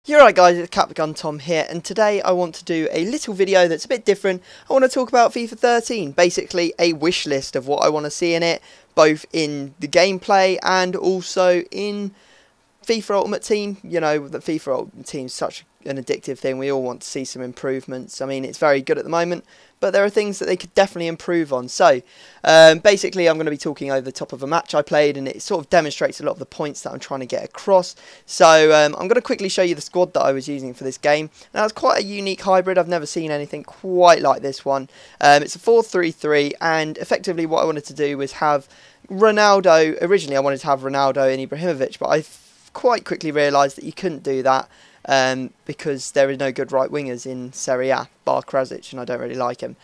You're right guys, it's Capgun Tom here, and today I want to do a little video that's a bit different. I want to talk about FIFA 13, basically a wish list of what I want to see in it, both in the gameplay and also in FIFA Ultimate Team. You know, the FIFA Ultimate Team is such an addictive thing, we all want to see some improvements. I mean, it's very good at the moment, but there are things that they could definitely improve on. So, basically, I'm going to be talking over the top of a match I played, and it sort of demonstrates a lot of the points that I'm trying to get across. So, I'm going to quickly show you the squad that I was using for this game. Now, it's quite a unique hybrid. I've never seen anything quite like this one. It's a 4-3-3, and effectively what I wanted to do was have Ronaldo. Originally, I wanted to have Ronaldo and Ibrahimovic, but I quite quickly realised that you couldn't do that. Because there are no good right wingers in Serie A, bar Krasic, and I don't really like him.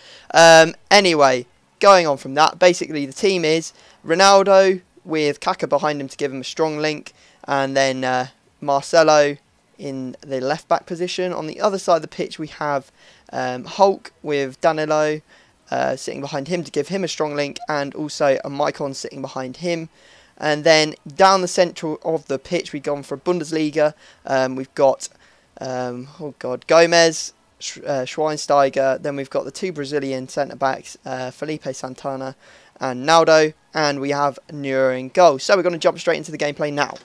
Anyway, going on from that, basically the team is Ronaldo with Kaká behind him to give him a strong link, and then Marcelo in the left back position. On the other side of the pitch we have Hulk with Danilo sitting behind him to give him a strong link, and also a Maicon sitting behind him. And then down the central of the pitch, we've gone for Bundesliga. We've got, Gomez, Schweinsteiger. Then we've got the two Brazilian centre-backs, Felipe Santana and Naldo. And we have Neuer in goal. So we're going to jump straight into the gameplay now.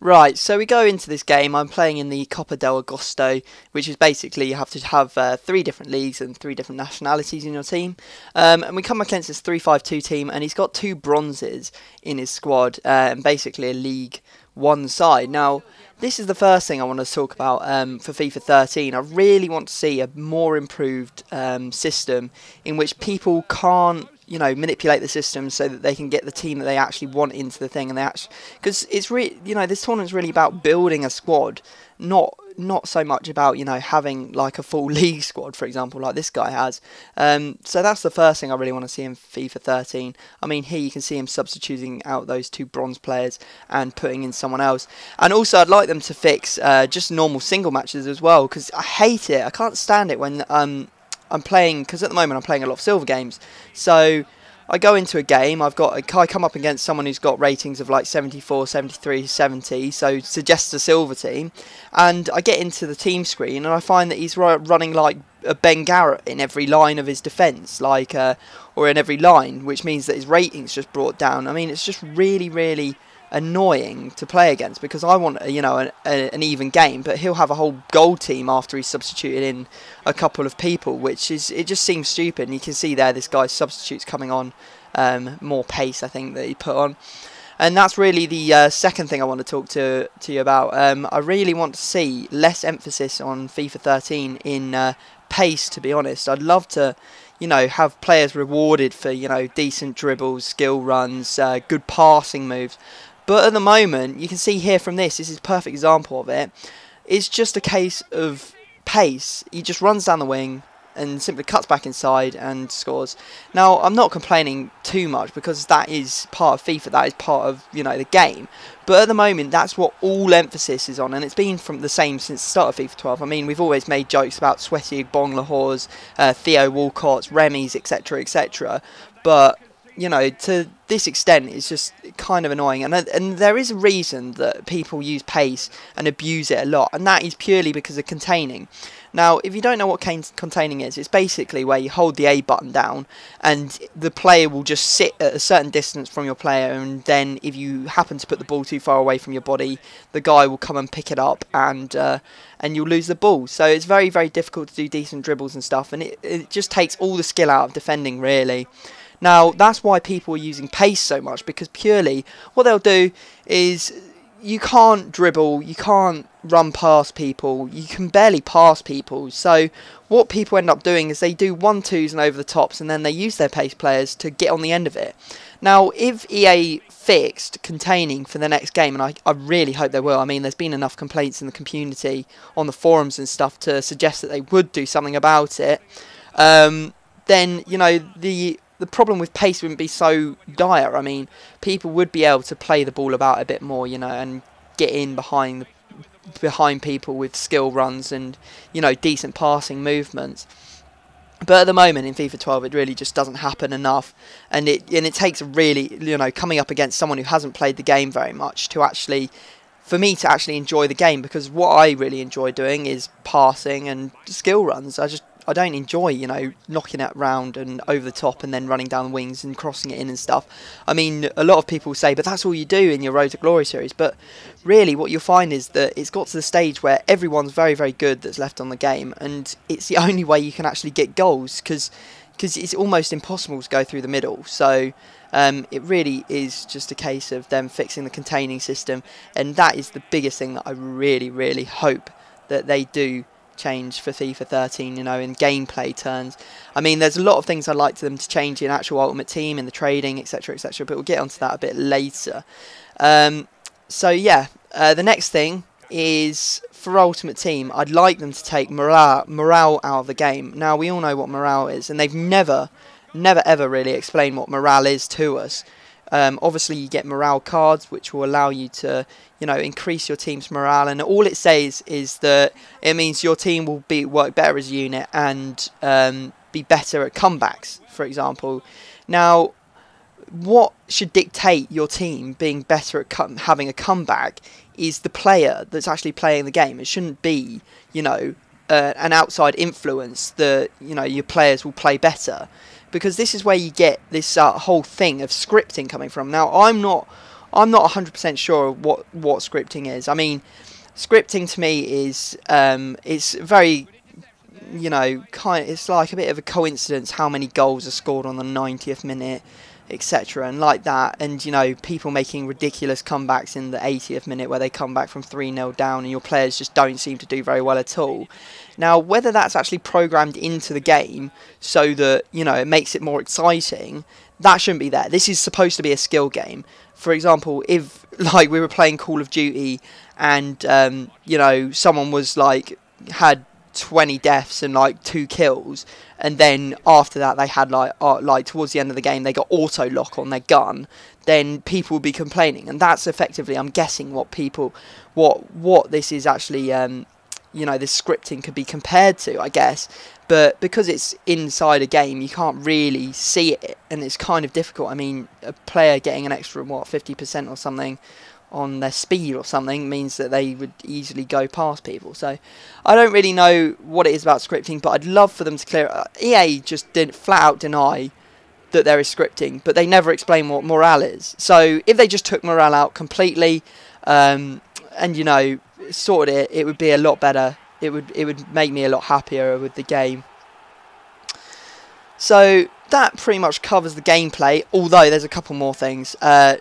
Right, so we go into this game. I'm playing in the Copa del Agosto, which is basically you have to have 3 different leagues and 3 different nationalities in your team. And we come against this 3-5-2 team, and he's got 2 bronzes in his squad, and basically a League 1 side. Now, this is the first thing I want to talk about for FIFA 13. I really want to see a more improved system in which people can't, you know, manipulate the system so that they can get the team that they actually want into the thing, and they actually, because it's really, you know, this tournament's really about building a squad, not so much about, you know, having like a full league squad, for example, like this guy has. So that's the first thing I really want to see in FIFA 13. I mean, here you can see him substituting out those 2 bronze players and putting in someone else. And also I'd like them to fix just normal single matches as well, because I hate it. I can't stand it when I'm playing, because at the moment I'm playing a lot of silver games. So I go into a game, I come up against someone who's got ratings of like 74, 73, 70, so suggests a silver team, and I get into the team screen and I find that he's running like a Ben Garrett in every line of his defence, like or in every line, which means that his rating's just brought down. I mean, it's just really annoying to play against, because I want, you know, an even game, but he'll have a whole gold team after he's substituted in a couple of people, which is, it just seems stupid. And you can see there this guy's substitutes coming on, more pace I think that he put on. And that's really the second thing I want to talk to you about. I really want to see less emphasis on FIFA 13 in pace, to be honest. I'd love to, you know, have players rewarded for, you know, decent dribbles, skill runs, good passing moves. But at the moment, you can see here from this is a perfect example of it. It's just a case of pace. He just runs down the wing and simply cuts back inside and scores. Now, I'm not complaining too much, because that is part of FIFA. That is part of, you know, the game. But at the moment, that's what all emphasis is on, and it's been from the same since the start of FIFA 12. I mean, we've always made jokes about sweaty Bong Lahores, Theo Walcott's, Remy's, etc., etc. But, you know, to this extent, it's just kind of annoying. And there is a reason that people use pace and abuse it a lot, and that is purely because of containing. Now, if you don't know what containing is, it's basically where you hold the A button down and the player will just sit at a certain distance from your player, and then if you happen to put the ball too far away from your body, the guy will come and pick it up, and you'll lose the ball. So it's very difficult to do decent dribbles and stuff, and it just takes all the skill out of defending, really. Now, that's why people are using pace so much, because purely what they'll do is, you can't dribble, you can't run past people, you can barely pass people. So what people end up doing is they do 1-2s and over the tops, and then they use their pace players to get on the end of it. Now, if EA fixed containing for the next game, and I really hope they will, I mean, there's been enough complaints in the community on the forums and stuff to suggest that they would do something about it, then, you know, the problem with pace wouldn't be so dire. I mean, people would be able to play the ball about a bit more, you know, and get in behind people with skill runs and, you know, decent passing movements. But at the moment in FIFA 12, it really just doesn't happen enough, and it takes really, you know, coming up against someone who hasn't played the game very much to actually for me to actually enjoy the game, because what I really enjoy doing is passing and skill runs. I don't enjoy, you know, knocking it round and over the top and then running down the wings and crossing it in and stuff. I mean, a lot of people say, but that's all you do in your Road to Glory series. But really, what you'll find is that it's got to the stage where everyone's very, very good that's left on the game, and it's the only way you can actually get goals, because it's almost impossible to go through the middle. So it really is just a case of them fixing the containing system, and that is the biggest thing that I really, really hope that they do change for FIFA 13, you know, in gameplay terms. I mean, there's a lot of things I'd like them to change in actual Ultimate Team, in the trading, etc, etc, but we'll get onto that a bit later. So yeah, the next thing is, for Ultimate Team, I'd like them to take morale out of the game. Now, we all know what morale is, and they've never ever really explained what morale is to us. Obviously, you get morale cards, which will allow you to, you know, increase your team's morale, and all it says is that it means your team will work better as a unit and be better at comebacks, for example. Now, what should dictate your team being better at having a comeback is the player that's actually playing the game. It shouldn't be, you know, an outside influence that, you know, your players will play better. Because this is where you get this whole thing of scripting coming from. Now, I'm not 100% sure what scripting is. I mean, scripting to me is it's very, you know, it's like a bit of a coincidence how many goals are scored on the 90th minute, etc, and like that. And, you know, people making ridiculous comebacks in the 80th minute where they come back from 3-0 down and your players just don't seem to do very well at all. Now, whether that's actually programmed into the game so that, you know, it makes it more exciting, that shouldn't be there. This is supposed to be a skill game. For example, if, like, we were playing Call of Duty and, you know, someone was, like, had 20 deaths and, like, 2 kills, and then after that they had, like towards the end of the game, they got auto lock on their gun, then people would be complaining. And that's effectively, I'm guessing, what this is actually, you know, this scripting could be compared to, I guess. But because it's inside a game, you can't really see it, and it's kind of difficult. I mean, a player getting an extra, 50% or something on their speed or something means that they would easily go past people. So I don't really know what it is about scripting, but I'd love for them to clear it. EA just didn't flat out deny that there is scripting, but they never explain what morale is. So if they just took morale out completely, and, you know, sorted it, it would be a lot better. It would make me a lot happier with the game. So that pretty much covers the gameplay, although there's a couple more things.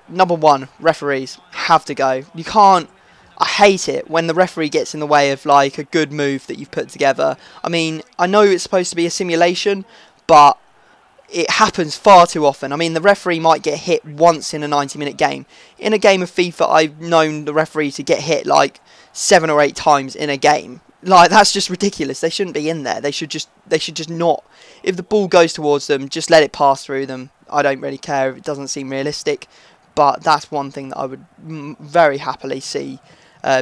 Number one, referees have to go. You can't... I hate it when the referee gets in the way of, like, a good move that you've put together. I mean, I know it's supposed to be a simulation, but it happens far too often. I mean, the referee might get hit once in a 90-minute game. In a game of FIFA, I've known the referee to get hit, like, 7 or 8 times in a game. Like, that's just ridiculous. They shouldn't be in there. They should just not. If the ball goes towards them, just let it pass through them. I don't really care if it doesn't seem realistic, but that's one thing that I would very happily see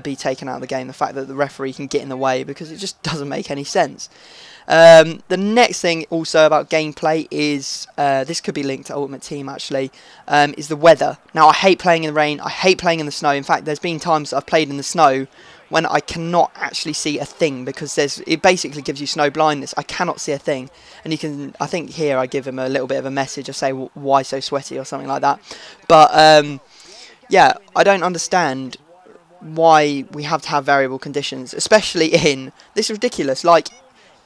be taken out of the game. The fact that the referee can get in the way, because it just doesn't make any sense. The next thing also about gameplay is, this could be linked to Ultimate Team actually, is the weather. Now, I hate playing in the rain, I hate playing in the snow. In fact, there's been times that I've played in the snow when I cannot actually see a thing, because it basically gives you snow blindness. I cannot see a thing. And you can, I think here I give him a little bit of a message. I say, why so sweaty, or something like that. But, yeah, I don't understand why we have to have variable conditions, especially in, this is ridiculous, like,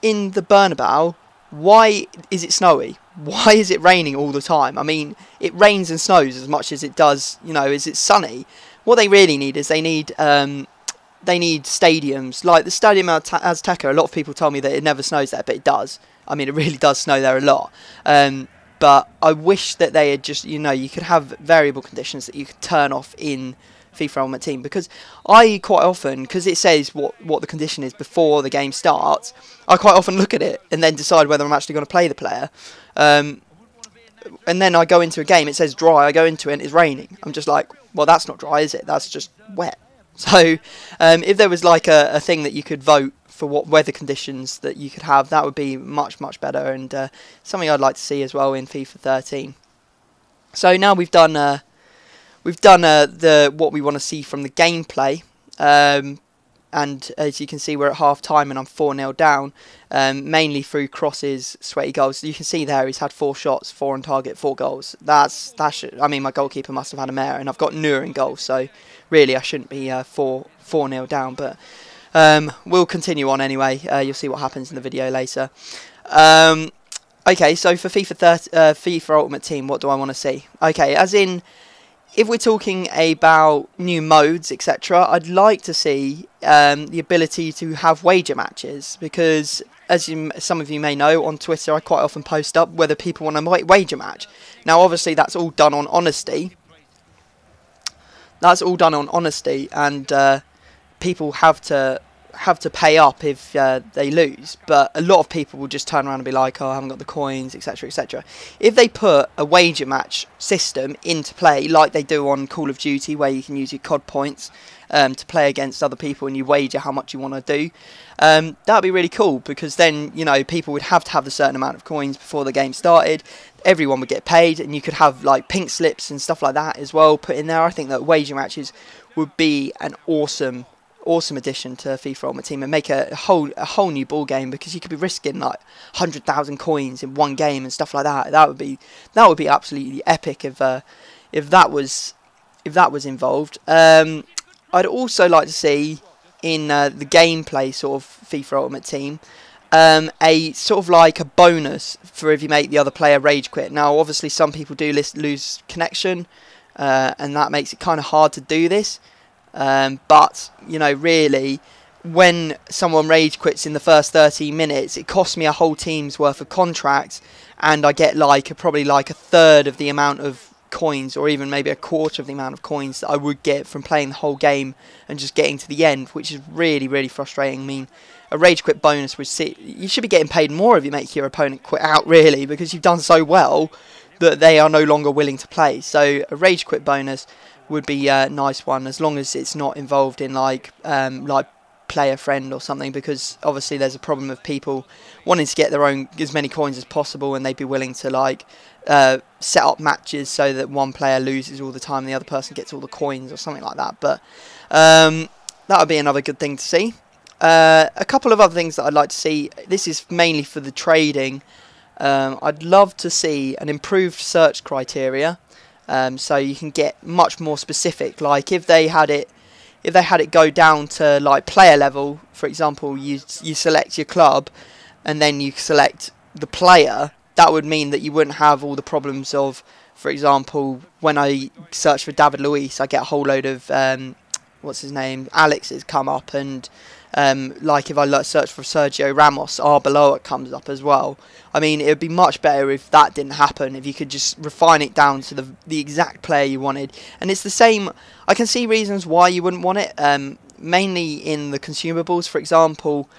in the Bernabeu, why is it snowy? Why is it raining all the time? I mean, it rains and snows as much as it does, you know, as it's sunny. What they really need is they need stadiums. Like the Stadium Azteca, a lot of people tell me that it never snows there, but it does. I mean, it really does snow there a lot. But I wish that they had just, you know, you could have variable conditions that you could turn off in FIFA Ultimate Team, because I quite often, because it says what the condition is before the game starts, I quite often look at it and then decide whether I'm actually going to play the player. And then I go into a game, it says dry, I go into it and it's raining. I'm just like, well, that's not dry, is it? That's just wet. So if there was like a thing that you could vote for what weather conditions that you could have, that would be much, much better, and something I'd like to see as well in FIFA 13. So now we've done we've done what we want to see from the gameplay. And as you can see, we're at half time and I'm 4-0 down, mainly through crosses, sweaty goals. You can see there he's had 4 shots, 4 on target, 4 goals. I mean, my goalkeeper must have had a mare, and I've got Nur in goal, so really I shouldn't be 4-0 down. But we'll continue on anyway. You'll see what happens in the video later. Okay, so for FIFA Ultimate Team, what do I want to see? Okay, as in, if we're talking about new modes, etc., I'd like to see the ability to have wager matches, because as some of you may know, on Twitter I quite often post up whether people want a wager match. Now obviously that's all done on honesty. And people have to pay up if they lose, but a lot of people will just turn around and be like, oh, I haven't got the coins, etc, etc. If they put a wager match system into play like they do on Call of Duty, where you can use your COD points to play against other people and you wager how much you want to do, that would be really cool, because then, you know, people would have to have a certain amount of coins before the game started. Everyone would get paid, and you could have like pink slips and stuff like that as well put in there. I think that wager matches would be an awesome addition to FIFA Ultimate Team, and make a whole new ball game, because you could be risking like 100,000 coins in one game and stuff like that. That would be absolutely epic if that was involved. I'd also like to see in the gameplay sort of FIFA Ultimate Team a sort of like a bonus for if you make the other player rage quit. Now obviously some people do lose connection, and that makes it kind of hard to do this. But, you know, really, when someone rage quits in the first 30 minutes, it costs me a whole team's worth of contracts, and I get probably like a third of the amount of coins, or even maybe a quarter of the amount of coins that I would get from playing the whole game and just getting to the end, which is really, really frustrating. I mean, a rage quit bonus you should be getting paid more if you make your opponent quit out, really, because you've done so well that they are no longer willing to play. So a rage quit bonus would be a nice one, as long as it's not involved in like play a friend or something, because obviously there's a problem of people wanting to get their own as many coins as possible, and they'd be willing to like set up matches so that one player loses all the time and the other person gets all the coins or something like that. But that would be another good thing to see. A couple of other things that I'd like to see, this is mainly for the trading. I'd love to see an improved search criteria, so you can get much more specific. Like if they had it go down to like player level, for example, you select your club and then you select the player, that would mean that you wouldn't have all the problems of, for example, when I search for David Luiz, I get a whole load of what's his name, Alex's come up, and like if I search for Sergio Ramos, below it comes up as well. I mean, it would be much better if that didn't happen, if you could just refine it down to the exact player you wanted. And it's the same, I can see reasons why you wouldn't want it, mainly in the consumables, for example,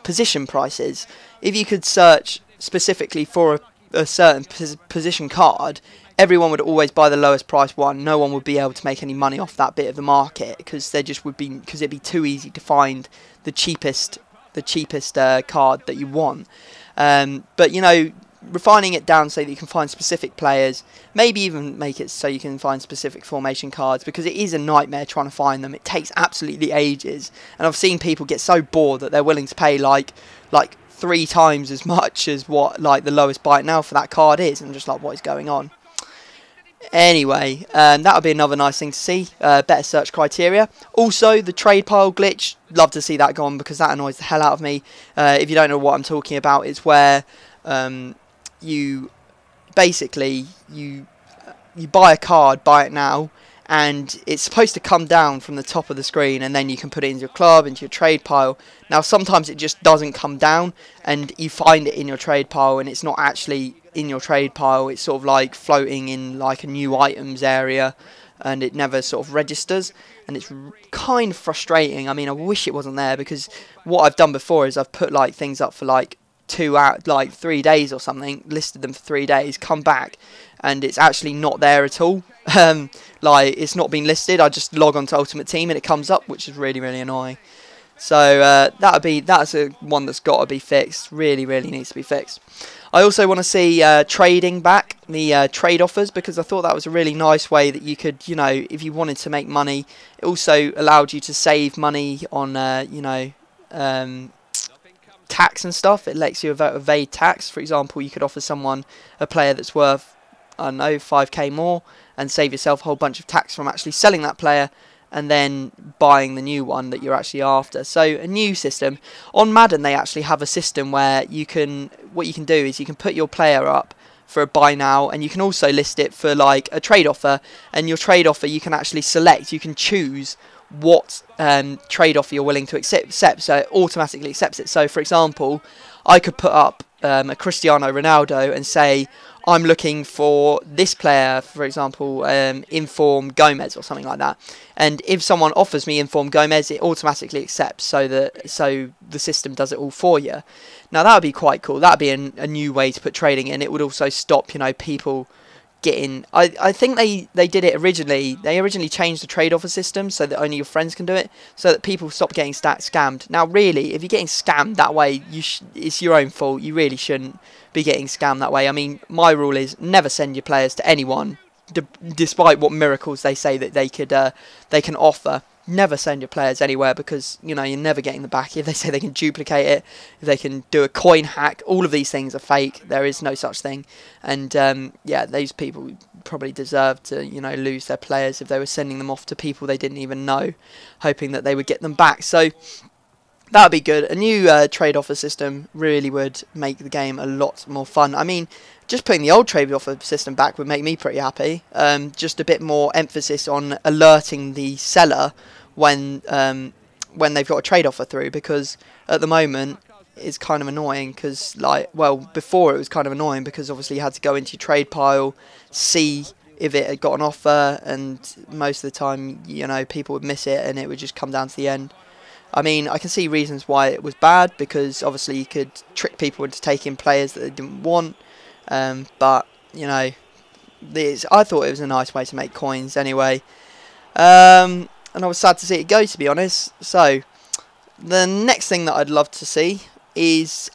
position prices. If you could search specifically for a certain position card, everyone would always buy the lowest price one. No one would be able to make any money off that bit of the market, because it'd be too easy to find the cheapest card that you want. But you know, refining it down so that you can find specific players, maybe even make it so you can find specific formation cards, because it is a nightmare trying to find them. It takes absolutely ages, and I've seen people get so bored that they're willing to pay like 3 times as much as what like the lowest buy it now for that card is, and I'm just like, what is going on? Anyway, that would be another nice thing to see, better search criteria. Also, the trade pile glitch, love to see that gone, because that annoys the hell out of me. If you don't know what I'm talking about, it's where you basically you buy a card, buy it now, and it's supposed to come down from the top of the screen, and then you can put it into your club, into your trade pile. Now sometimes it just doesn't come down, and you find it in your trade pile, and it's not actually in your trade pile. It's sort of like floating in like a new items area, and it never sort of registers, and it's kind of frustrating. I mean, I wish it wasn't there, because what I've done before is I've put like things up for like 3 days or something, listed them for 3 days, come back, and it's actually not there at all. Like, it's not been listed. I just log on to Ultimate Team and it comes up, which is really, really annoying. So that's one that's got to be fixed. Really, really needs to be fixed. I also want to see trading back, the trade offers, because I thought that was a really nice way that you could, you know, if you wanted to make money, it also allowed you to save money on, you know, tax and stuff. It lets you evade tax. For example, you could offer someone a player that's worth, I don't know, 5k more, and save yourself a whole bunch of tax from actually selling that player and then buying the new one that you're actually after. So a new system. On Madden they actually have a system where you can, what you can do is you can put your player up for a buy now, and you can also list it for like a trade offer, and your trade offer you can actually select, you can choose what trade offer you're willing to accept, so it automatically accepts it. So for example, I could put up a Cristiano Ronaldo and say I'm looking for this player, for example, Inform Gomez or something like that. And if someone offers me Inform Gomez, it automatically accepts, so the system does it all for you. Now that would be quite cool. That would be a new way to put trading in. It would also stop, you know, people getting. I think they did it originally. They originally changed the trade offer system so that only your friends can do it, so that people stop getting scammed. Now, really, if you're getting scammed that way, it's your own fault. You really shouldn't be getting scammed that way. I mean, my rule is never send your players to anyone, despite what miracles they say that they can offer. Never send your players anywhere, because you know you're never getting them back. If they say they can duplicate it, if they can do a coin hack, all of these things are fake. There is no such thing. And yeah, those people probably deserve to, you know, lose their players if they were sending them off to people they didn't even know, hoping that they would get them back. So that would be good. A new trade offer system really would make the game a lot more fun. I mean, just putting the old trade offer system back would make me pretty happy. Just a bit more emphasis on alerting the seller when they've got a trade offer through, because at the moment it's kind of annoying, because like, well, before it was kind of annoying because obviously you had to go into your trade pile, see if it had got an offer, and most of the time, you know, people would miss it and it would just come down to the end. I mean, I can see reasons why it was bad, because obviously you could trick people into taking players that they didn't want. But, you know, I thought it was a nice way to make coins anyway. And I was sad to see it go, to be honest. So, the next thing that I'd love to see is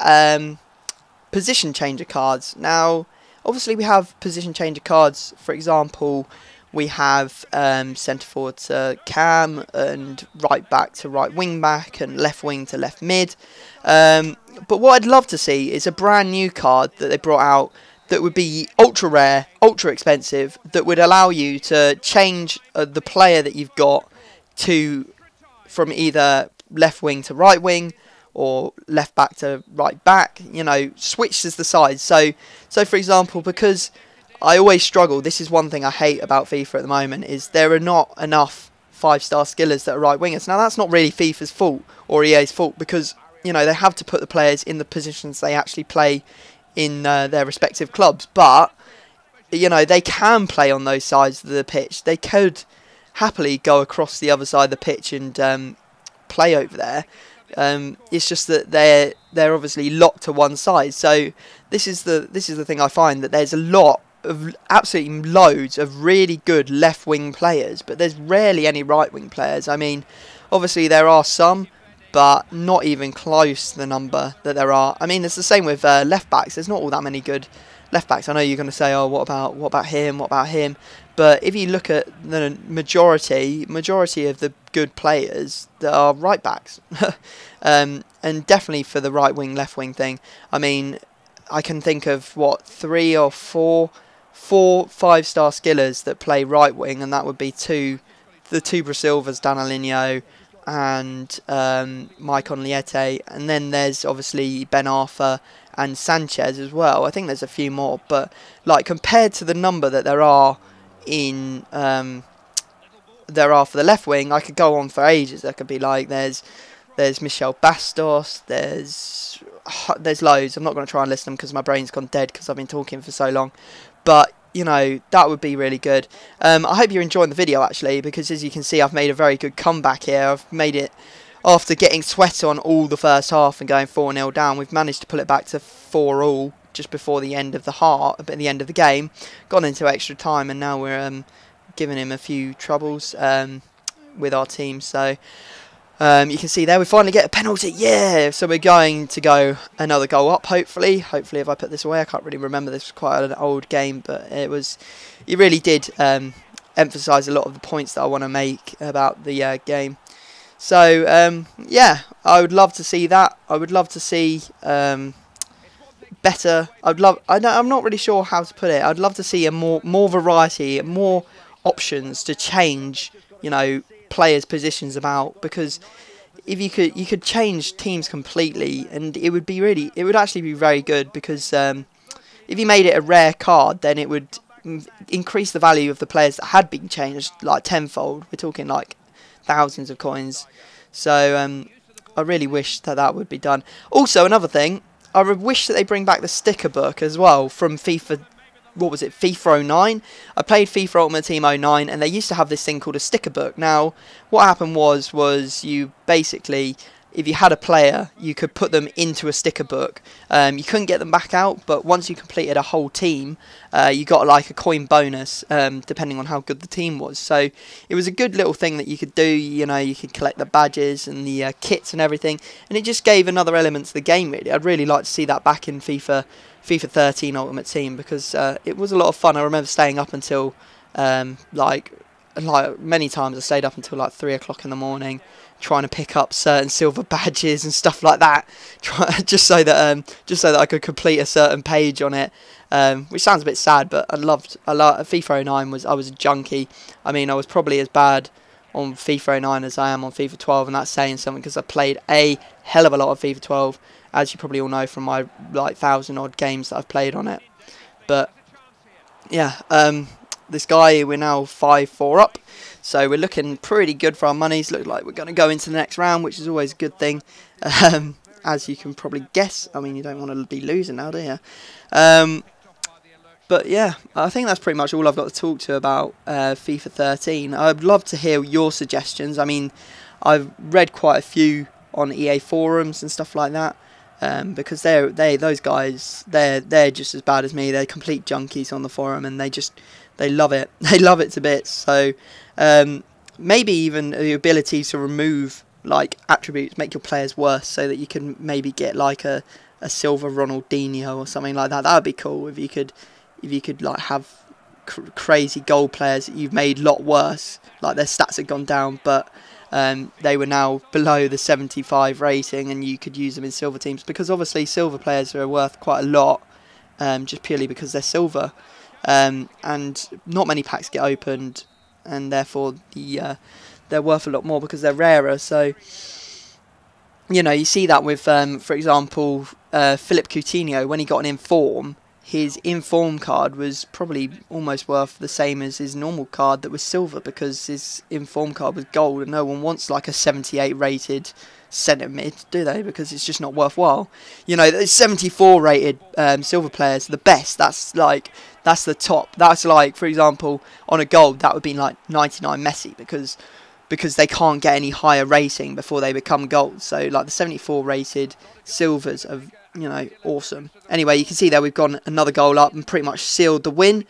position changer cards. Now, obviously we have position changer cards. For example, we have centre forward to cam, and right back to right wing back, and left wing to left mid. But what I'd love to see is a brand new card that they brought out that would be ultra rare, ultra expensive, that would allow you to change the player that you've got from either left wing to right wing, or left back to right back, you know, switches the sides. So for example, because I always struggle, this is one thing I hate about FIFA at the moment, is there are not enough 5-star skillers that are right wingers. Now that's not really FIFA's fault or EA's fault, because, you know, they have to put the players in the positions they actually play in their respective clubs. But, you know, they can play on those sides of the pitch. They could happily go across the other side of the pitch and play over there. It's just that they're obviously locked to one side. So this is the thing I find, that there's a lot of, absolutely loads of really good left wing players, but there's rarely any right wing players. I mean, obviously there are some, but not even close to the number that there are. I mean, it's the same with left backs. There's not all that many good left backs. I know you're going to say, oh, what about him? What about him? But if you look at the majority of the good players, that are right backs, and definitely for the right wing, left wing thing. I mean, I can think of what, 3 or 4 5-star skillers that play right wing, and that would be the two Brasilvas, Danalinho and Mike Onliete, and then there's obviously Ben Arfa and Sanchez as well. I think there's a few more, but like compared to the number that there are in for the left wing, I could go on for ages. I could be like, there's Michel Bastos, there's loads. I'm not going to try and list them because my brain's gone dead because I've been talking for so long. But, you know, that would be really good. I hope you're enjoying the video, actually, because as you can see, I've made a very good comeback here. I've made it after getting sweat on all the first half and going 4-0 down. We've managed to pull it back to 4-all just before the end of at the end of the game. Gone into extra time, and now we're giving him a few troubles with our team. So You can see there we finally get a penalty. Yeah, so we're going to go another goal up, hopefully. Hopefully, if I put this away, I can't really remember. This was quite an old game, but it really did emphasise a lot of the points that I want to make about the game. So yeah, I would love to see that. I would love to see better. I'm not really sure how to put it. I'd love to see a more variety, more options to change, you know, players' positions about, because if you could change teams completely, and it would actually be very good, because if you made it a rare card, then it would increase the value of the players that had been changed like tenfold. We're talking like thousands of coins. So I really wish that would be done. Also, another thing, I wish that they bring back the sticker book as well from FIFA. What was it, FIFA 09? I played FIFA Ultimate Team 09, and they used to have this thing called a sticker book. Now, what happened was you basically, if you had a player, you could put them into a sticker book. You couldn't get them back out, but once you completed a whole team, you got like a coin bonus, depending on how good the team was. So it was a good little thing that you could do. You know, you could collect the badges and the kits and everything, and it just gave another element to the game, really. I'd really like to see that back in FIFA 13 Ultimate Team, because it was a lot of fun. I remember staying up until like many times I stayed up until like 3 o'clock in the morning trying to pick up certain silver badges and stuff like that, just so that I could complete a certain page on it, which sounds a bit sad, but I loved FIFA 09. I was a junkie. I mean, I was probably as bad on FIFA 09 as I am on FIFA 12, and that's saying something, because I played a hell of a lot of FIFA 12, as you probably all know from my like 1,000 odd games that I've played on it. But yeah, this guy, we're now 5-4 up, so we're looking pretty good for our monies. Look like we're going to go into the next round, which is always a good thing, as you can probably guess. I mean, you don't want to be losing now, do you? But yeah, I think that's pretty much all I've got to talk to about FIFA 13. I'd love to hear your suggestions. I mean, I've read quite a few on EA forums and stuff like that, because those guys, they're just as bad as me. They're complete junkies on the forum, and they love it. They love it to bits. So maybe even the ability to remove like attributes, make your players worse, so that you can maybe get like a silver Ronaldinho or something like that. That would be cool if you could like have crazy goal players that you've made a lot worse, like their stats had gone down, but they were now below the 75 rating, and you could use them in silver teams, because obviously silver players are worth quite a lot, just purely because they're silver, and not many packs get opened, and therefore they're worth a lot more because they're rarer. So you know, you see that with for example Philippe Coutinho, when he got an inform, his inform card was probably almost worth the same as his normal card that was silver, because his inform card was gold, and no one wants like a 78 rated centre mid, do they? Because it's just not worthwhile. You know, the 74 rated silver players are the best. That's the top. That's like, for example, on a gold, that would be like 99 Messi, because they can't get any higher rating before they become gold. So like the 74 rated silvers are, you know, awesome. Anyway, you can see there we've gone another goal up and pretty much sealed the win.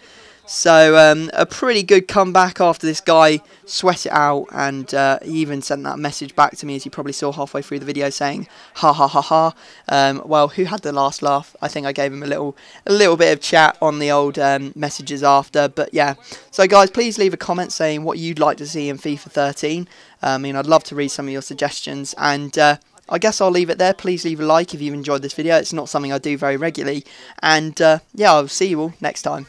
So a pretty good comeback after this guy sweat it out, and he even sent that message back to me, as you probably saw halfway through the video, saying ha ha ha ha. Well, who had the last laugh? I think I gave him a little bit of chat on the old messages after. But yeah, so guys, please leave a comment saying what you'd like to see in FIFA 13. I mean, I'd love to read some of your suggestions, and I guess I'll leave it there. Please leave a like if you've enjoyed this video. It's not something I do very regularly, and yeah, I'll see you all next time.